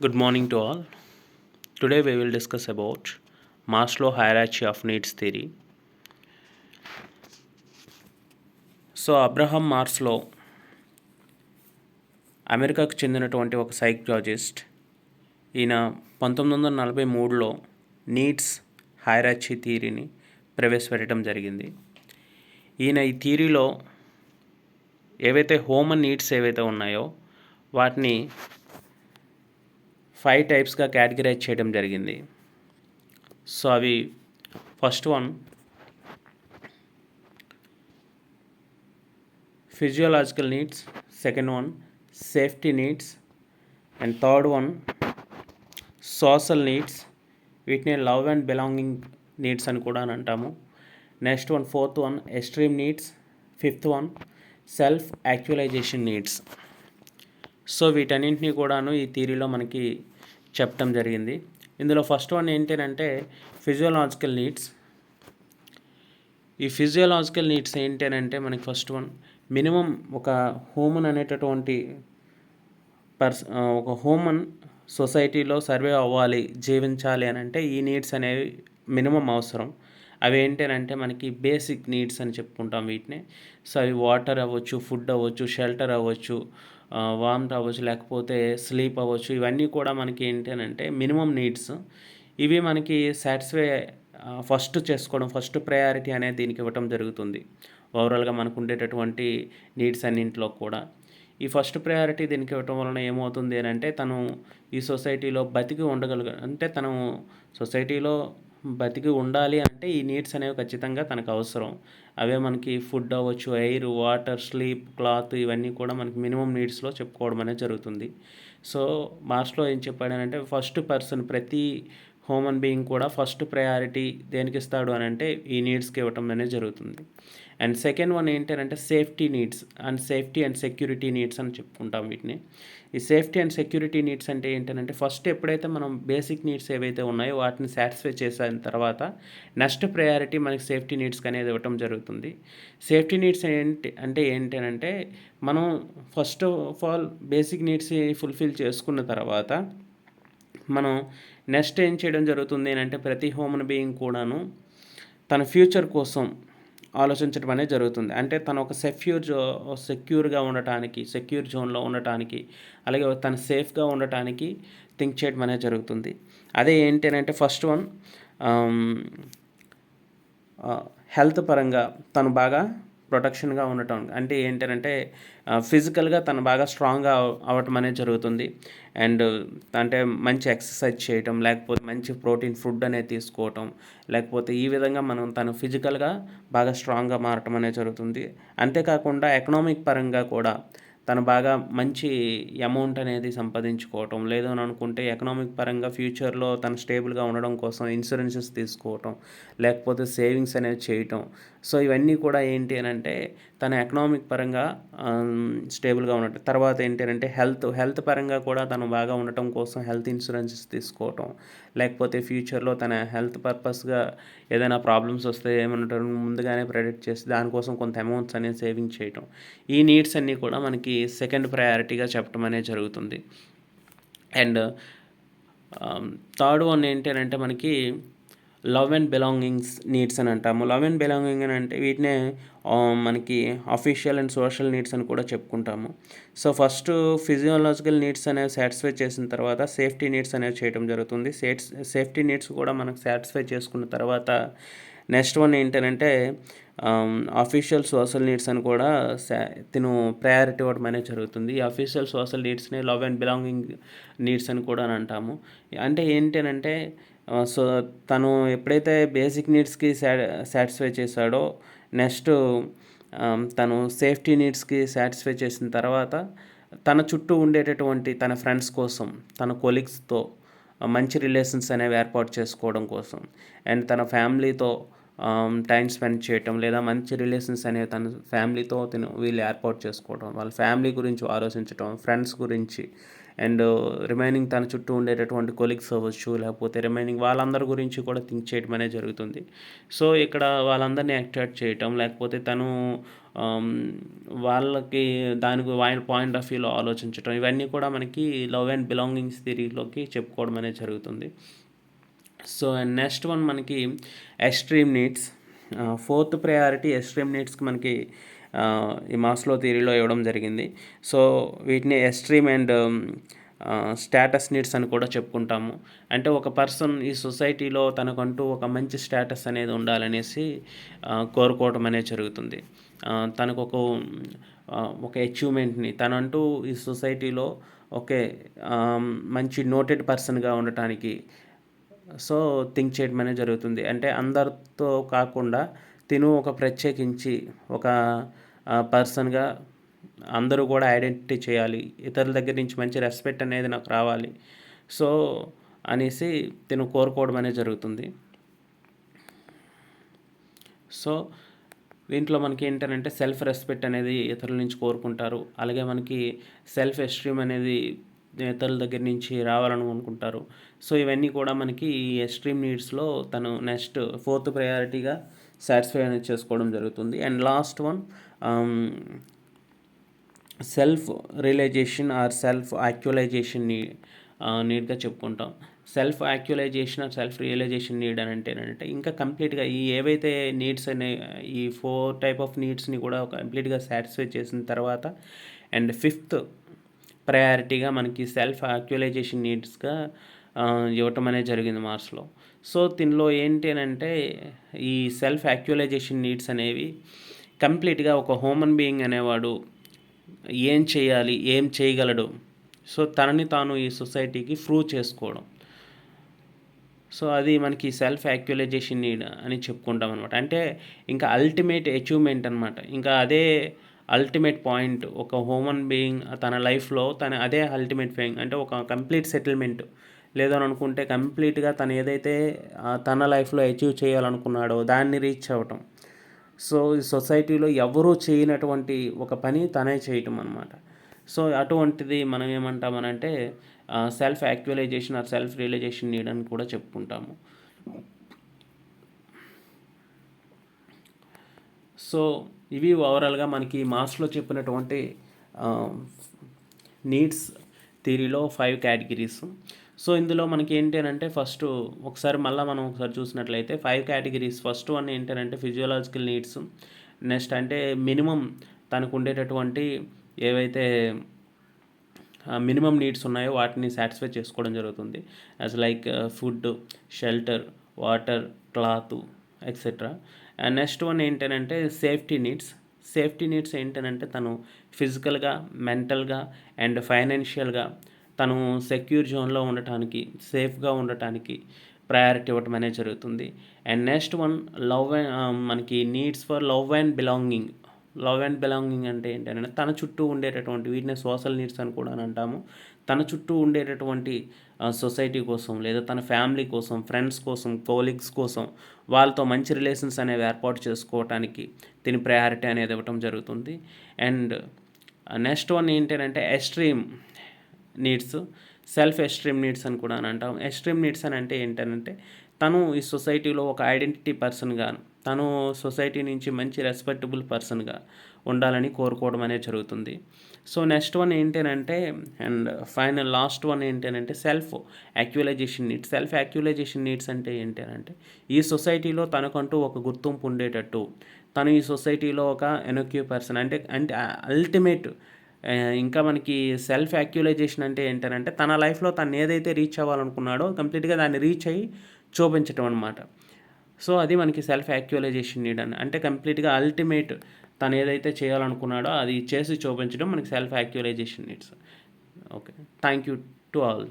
Good morning to all. Today we will discuss about Maslow hierarchy of needs theory. So Abraham మార్స్లో అమెరికాకు చెందినటువంటి ఒక psychologist. ఈయన 1943లో needs హైరార్చీ థియరీని ప్రవేశపెట్టడం జరిగింది. ఈయన ఈ థియరీలో ఏవైతే హ్యూమన్ నీడ్స్ ఏవైతే ఉన్నాయో వాటిని 5 టైప్స్గా కేటగిరైజ్ చేయడం జరిగింది. సో అవి first one physiological needs, second one safety needs, and third one social needs. వీటిని లవ్ అండ్ బిలాంగింగ్ నీడ్స్ అని కూడా అంటాము. Next one fourth one extreme needs, fifth one self actualisation needs. So వీటన్నింటినీ కూడాను ఈ థియరీలో మనకి చెప్పడం జరిగింది. ఇందులో ఫస్ట్ వన్ ఏంటంటే ఫిజియోలాజికల్ నీడ్స్. ఈ ఫిజియోలాజికల్ నీడ్స్ ఏంటంటే మనకి ఫస్ట్ వన్ మినిమం ఒక హ్యూమన్ అనేటటువంటి ఒక హ్యూమన్ సొసైటీలో సర్వే అవ్వాలి, జీవించాలి అని అంటే ఈ నీడ్స్ అనేవి మినిమం అవసరం. అవి ఏంటంటే మనకి బేసిక్ నీడ్స్ అని చెప్పుకుంటాం వీటిని. సో అవి వాటర్ అవ్వచ్చు, ఫుడ్ అవ్వచ్చు, షెల్టర్ అవ్వచ్చు, వార్మ్త్ అవ్వచ్చు, లేకపోతే స్లీప్ అవ్వచ్చు. ఇవన్నీ కూడా మనకి ఏంటంటే మినిమం నీడ్స్. ఇవి మనకి సాటిస్ఫై ఫస్ట్ చేసుకోవడం, ఫస్ట్ ప్రయారిటీ అనేది దీనికి ఇవ్వటం జరుగుతుంది. ఓవరాల్గా మనకు ఉండేటటువంటి నీడ్స్ అన్నింటిలో కూడా ఈ ఫస్ట్ ప్రయారిటీ దీనికి ఇవ్వటం వలన ఏమవుతుంది అని అంటే తను ఈ సొసైటీలో బతికి అంటే తను సొసైటీలో బతికి ఉండాలి అంటే ఈ నీడ్స్ అనేవి ఖచ్చితంగా తనకు అవసరం. అవే మనకి ఫుడ్ అవ్వచ్చు, ఎయిర్, వాటర్, స్లీప్, క్లాత్, ఇవన్నీ కూడా మనకి మినిమం నీడ్స్లో చెప్పుకోవడం అనేది జరుగుతుంది. సో మార్స్లో ఏం చెప్పాడనంటే ఫస్ట్ పర్సన్, ప్రతి హ్యూమన్ బీయింగ్ కూడా ఫస్ట్ ప్రయారిటీ దేనికి ఇస్తాడు అని అంటే ఈ నీడ్స్కి ఇవ్వటం అనేది జరుగుతుంది. అండ్ సెకండ్ వన్ ఏంటంటే safety needs and safety and security needs అని చెప్పుకుంటాం వీటిని. ఈ సేఫ్టీ అండ్ సెక్యూరిటీ నీడ్స్ అంటే ఏంటంటే ఫస్ట్ ఎప్పుడైతే మనం బేసిక్ నీడ్స్ ఏవైతే ఉన్నాయో వాటిని సాటిస్ఫై చేసిన తర్వాత నెక్స్ట్ ప్రయారిటీ మనకి సేఫ్టీ నీడ్స్కి అనేది ఇవ్వటం జరుగుతుంది. సేఫ్టీ నీడ్స్ ఏంటంటే మనం first of all basic needs fulfil చేసుకున్న తర్వాత మనం నెక్స్ట్ ఏం చేయడం జరుగుతుంది అని అంటే ప్రతి హ్యూమన్ బీయింగ్ కూడాను తన ఫ్యూచర్ కోసం ఆలోచించడం అనేది జరుగుతుంది. అంటే తను ఒక సెక్యూర్గా ఉండటానికి, సెక్యూర్ జోన్లో ఉండటానికి, అలాగే తను సేఫ్గా ఉండటానికి థింక్ చేయడం అనేది జరుగుతుంది. అదే ఏంటంటే ఫస్ట్ వన్ హెల్త్ పరంగా తను బాగా ప్రొటెక్షన్గా ఉండటం. అంటే ఏంటంటే ఫిజికల్గా తను బాగా స్ట్రాంగ్గా అవ్వటం అనేది జరుగుతుంది. అండ్ అంటే మంచి ఎక్సర్సైజ్ చేయటం, లేకపోతే మంచి ప్రోటీన్ ఫుడ్ అనేది తీసుకోవటం, లేకపోతే ఈ విధంగా మనం తను ఫిజికల్గా బాగా స్ట్రాంగ్గా మారటం అనేది జరుగుతుంది. అంతేకాకుండా ఎకనామిక్ పరంగా కూడా తను బాగా మంచి అమౌంట్ అనేది సంపాదించుకోవటం, లేదు అని అనుకుంటే ఎకనామిక్ పరంగా ఫ్యూచర్లో తను స్టేబుల్గా ఉండడం కోసం ఇన్సూరెన్సెస్ తీసుకోవటం, లేకపోతే సేవింగ్స్ అనేవి చేయటం. సో ఇవన్నీ కూడా ఏంటి అని అంటే తన ఎకనామిక్ పరంగా స్టేబుల్గా ఉండటం. తర్వాత ఏంటి అంటే హెల్త్ పరంగా కూడా తను బాగా ఉండటం కోసం హెల్త్ ఇన్సూరెన్సెస్ తీసుకోవటం, లేకపోతే ఫ్యూచర్లో తన హెల్త్ పర్పస్గా ఏదైనా ప్రాబ్లమ్స్ వస్తే ఏమంటారు ముందుగానే ప్రెడిక్ట్ చేసి దానికోసం కొంత అమౌంట్స్ అనేది సేవింగ్ చేయటం. ఈ నీడ్స్ అన్నీ కూడా మనకి సెకండ్ ప్రయారిటీగా చెప్పడం అనేది జరుగుతుంది. అండ్ థర్డ్ వన్ ఏంటి అని అంటే మనకి లవ్ అండ్ బిలాంగింగ్స్ నీడ్స్ అని అంటాము. లవ్ అండ్ బిలాంగింగ్ అని అంటే వీటినే మనకి అఫీషియల్ అండ్ సోషల్ నీడ్స్ అని కూడా చెప్పుకుంటాము. సో ఫస్ట్ ఫిజియోలాజికల్ నీడ్స్ అనేవి సాటిస్ఫై చేసిన తర్వాత సేఫ్టీ నీడ్స్ అనేవి చేయడం జరుగుతుంది. సేఫ్టీ నీడ్స్ కూడా మనకు సాటిస్ఫై చేసుకున్న తర్వాత నెక్స్ట్ వన్ ఏంటంటే అఫీషియల్ సోషల్ నీడ్స్ అని కూడా తిను ప్రయారిటీ ఇవ్వడం అనేది జరుగుతుంది. ఈ అఫీషియల్ సోషల్ నీడ్స్ని లవ్ అండ్ బిలాంగింగ్ నీడ్స్ అని కూడా అంటాము. అంటే ఏంటంటే సో తను ఎప్పుడైతే బేసిక్ నీడ్స్కి సాటిస్ఫై చేశాడో నెక్స్ట్ తను సేఫ్టీ నీడ్స్కి సాటిస్ఫై చేసిన తర్వాత తన చుట్టూ ఉండేటటువంటి తన ఫ్రెండ్స్ కోసం, తన కొలీగ్స్తో మంచి రిలేషన్స్ అనేవి ఏర్పాటు చేసుకోవడం కోసం, అండ్ తన ఫ్యామిలీతో టైం స్పెండ్ చేయటం, లేదా మంచి రిలేషన్స్ అనేవి తన ఫ్యామిలీతో వీళ్ళు ఏర్పాటు చేసుకోవడం, వాళ్ళ ఫ్యామిలీ గురించి ఆలోచించడం, ఫ్రెండ్స్ గురించి, అండ్ రిమైనింగ్ తన చుట్టూ ఉండేటటువంటి కొలీగ్స్ అవ్వచ్చు, లేకపోతే రిమైనింగ్ వాళ్ళందరి గురించి కూడా థింక్ చేయడం అనేది జరుగుతుంది. సో ఇక్కడ వాళ్ళందరినీ అట్రాక్ట్ చేయటం, లేకపోతే తను వాళ్ళకి దానికి వాళ్ళ పాయింట్ ఆఫ్ వ్యూలో ఆలోచించటం, ఇవన్నీ కూడా మనకి లవ్ అండ్ బిలాంగింగ్స్ థియరీలోకి చెప్పుకోవడం అనేది జరుగుతుంది. సో అండ్ నెక్స్ట్ వన్ మనకి extreme needs. Fourth priority extreme నీడ్స్కి మనకి ఈ మాస్లో థియరీలో ఇవ్వడం జరిగింది. సో వీటిని ఎక్స్ట్రీమ్ అండ్ స్టేటస్ నీడ్స్ అని కూడా చెప్పుకుంటాము. అంటే ఒక పర్సన్ ఈ సొసైటీలో తనకంటూ ఒక మంచి స్టేటస్ అనేది ఉండాలనేసి కోరుకోవడం అనేది జరుగుతుంది. తనకు ఒక అచీవ్మెంట్ని తనంటూ ఈ సొసైటీలో ఒకే మంచి నోటెడ్ పర్సన్గా ఉండటానికి సో థింక్ చేయడం అనేది జరుగుతుంది. అంటే అందరితో కాకుండా తిను ఒక ప్రత్యేకించి ఒక పర్సన్గా అందరూ కూడా ఐడెంటిటీ చేయాలి, ఇతరుల దగ్గర నుంచి మంచి రెస్పెక్ట్ అనేది నాకు రావాలి, సో అనేసి తిను కోరుకోవడం అనేది జరుగుతుంది. సో దీంట్లో మనకి ఏంటంటే సెల్ఫ్ రెస్పెక్ట్ అనేది ఇతరుల నుంచి కోరుకుంటారు. అలాగే మనకి సెల్ఫ్ ఎస్టీమ్ అనేది ఇతరుల దగ్గర నుంచి రావాలని అనుకుంటారు. సో ఇవన్నీ కూడా మనకి ఈ ఎక్స్ట్రీమ్ నీడ్స్లో తను నెక్స్ట్ ఫోర్త్ ప్రయారిటీగా సాటిస్ఫై అనేది చేసుకోవడం జరుగుతుంది. And last one self realisation or self actualisation నీడ్గా చెప్పుకుంటాం. Self actualisation or self realisation need అని అంటే ఇంకా కంప్లీట్గా ఈ ఏవైతే నీడ్స్ అనే ఈ 4 టైప్ ఆఫ్ నీడ్స్ని కూడా కంప్లీట్గా సాటిస్ఫై చేసిన తర్వాత అండ్ ఫిఫ్త్ ప్రయారిటీగా మనకి సెల్ఫ్ యాక్చువలైజేషన్ నీడ్స్గా ఇవ్వటం అనేది జరిగింది మార్క్స్లో. సో దీనిలో ఏంటి అని అంటే ఈ సెల్ఫ్ యాక్చువలైజేషన్ నీడ్స్ అనేవి కంప్లీట్గా ఒక హ్యూమన్ బీయింగ్ అనేవాడు ఏం చేయాలి, ఏం చేయగలడు, సో తనని తాను ఈ సొసైటీకి ప్రూవ్ చేసుకోవడం, సో అది మనకి సెల్ఫ్ యాక్చువలైజేషన్ నీడ్ అని చెప్పుకుంటాం అనమాట. అంటే ఇంకా అల్టిమేట్ అచీవ్మెంట్ అనమాట. ఇంకా అదే అల్టిమేట్ పాయింట్ ఒక హ్యూమన్ బీయింగ్ తన లైఫ్లో అదే అల్టిమేట్ పాయింట్. అంటే ఒక కంప్లీట్ సెటిల్మెంట్ లేదని అనుకుంటే కంప్లీట్గా తను ఏదైతే తన లైఫ్లో అచీవ్ చేయాలనుకున్నాడో దాన్ని రీచ్ అవ్వటం. సో ఈ సొసైటీలో ఎవరూ చేయనటువంటి ఒక పని తనే చేయటం అనమాట. సో అటువంటిది మనం ఏమంటామనంటే self actualisation or self realisation need అని కూడా చెప్పుకుంటాము. సో ఇవి ఓవరాల్గా మనకి మార్క్స్లో చెప్పినటువంటి నీడ్స్ థియరీలో 5 కేటగిరీస్. సో ఇందులో మనకి ఏంటి అని అంటే ఫస్ట్ మనం ఒకసారి చూసినట్లయితే 5 కేటగిరీస్. ఫస్ట్ వన్ ఏంటంటే ఫిజియోలాజికల్ నీడ్స్. నెక్స్ట్ అంటే మినిమం తనకు ఉండేటటువంటి ఏవైతే మినిమం నీడ్స్ ఉన్నాయో వాటిని సాటిస్ఫై చేసుకోవడం జరుగుతుంది. As like food, shelter, water, cloth etcetera. And next one ఏంటంటే సేఫ్టీ నీడ్స్. సేఫ్టీ నీడ్స్ ఏంటంటే తను ఫిజికల్గా, మెంటల్గా అండ్ ఫైనాన్షియల్గా తను సెక్యూర్ జోన్లో ఉండటానికి, సేఫ్గా ఉండటానికి ప్రయారిటీ ఇవ్వటం అనేది జరుగుతుంది. అండ్ నెక్స్ట్ వన్ మనకి needs for love and belonging. Love and belonging అంటే ఏంటంటే తన చుట్టూ ఉండేటటువంటి వీటిని సోషల్ నీడ్స్ అని కూడా అంటాము. తన చుట్టూ ఉండేటటువంటి సొసైటీ కోసం లేదా తన ఫ్యామిలీ కోసం, ఫ్రెండ్స్ కోసం, కోలీగ్స్ కోసం వాళ్ళతో మంచి రిలేషన్స్ అనేవి ఏర్పాటు చేసుకోవటానికి దీని ప్రయారిటీ అనేది ఇవ్వటం జరుగుతుంది. అండ్ నెక్స్ట్ వన్ ఏంటంటే extreme needs, self extreme needs అని కూడా అంటాం. ఎక్స్ట్రీమ్ నీడ్స్ అని అంటే ఏంటంటే తను ఈ సొసైటీలో ఒక ఐడెంటిటీ పర్సన్గా, తను సొసైటీ నుంచి మంచి రెస్పెక్టబుల్ పర్సన్గా ఉండాలని కోరుకోవడం అనేది జరుగుతుంది. సో నెక్స్ట్ వన్ ఏంటంటే అండ్ ఫైనల్ లాస్ట్ వన్ ఏంటంటే self actualisation needs. Self actualisation needs అంటే ఏంటంటే ఈ సొసైటీలో తనకంటూ ఒక గుర్తింపు ఉండేటట్టు, తను ఈ సొసైటీలో ఒక ఎనోక్యూ పర్సన్ అంటే అల్టిమేట్. ఇంకా మనకి సెల్ఫ్ యాక్చువలైజేషన్ అంటే ఏంటంటే తన లైఫ్లో తను ఏదైతే రీచ్ అవ్వాలనుకున్నాడో కంప్లీట్గా దాన్ని రీచ్ అయ్యి చూపించటం అనమాట. సో అది మనకి సెల్ఫ్ యాక్చువలైజేషన్ నీడ్ అంటే కంప్లీట్గా అల్టిమేట్ తను ఏదైతే చేయాలనుకున్నాడో అది చేసి చూపించడం మనకి self actualisation needs. Okay, thank you to all.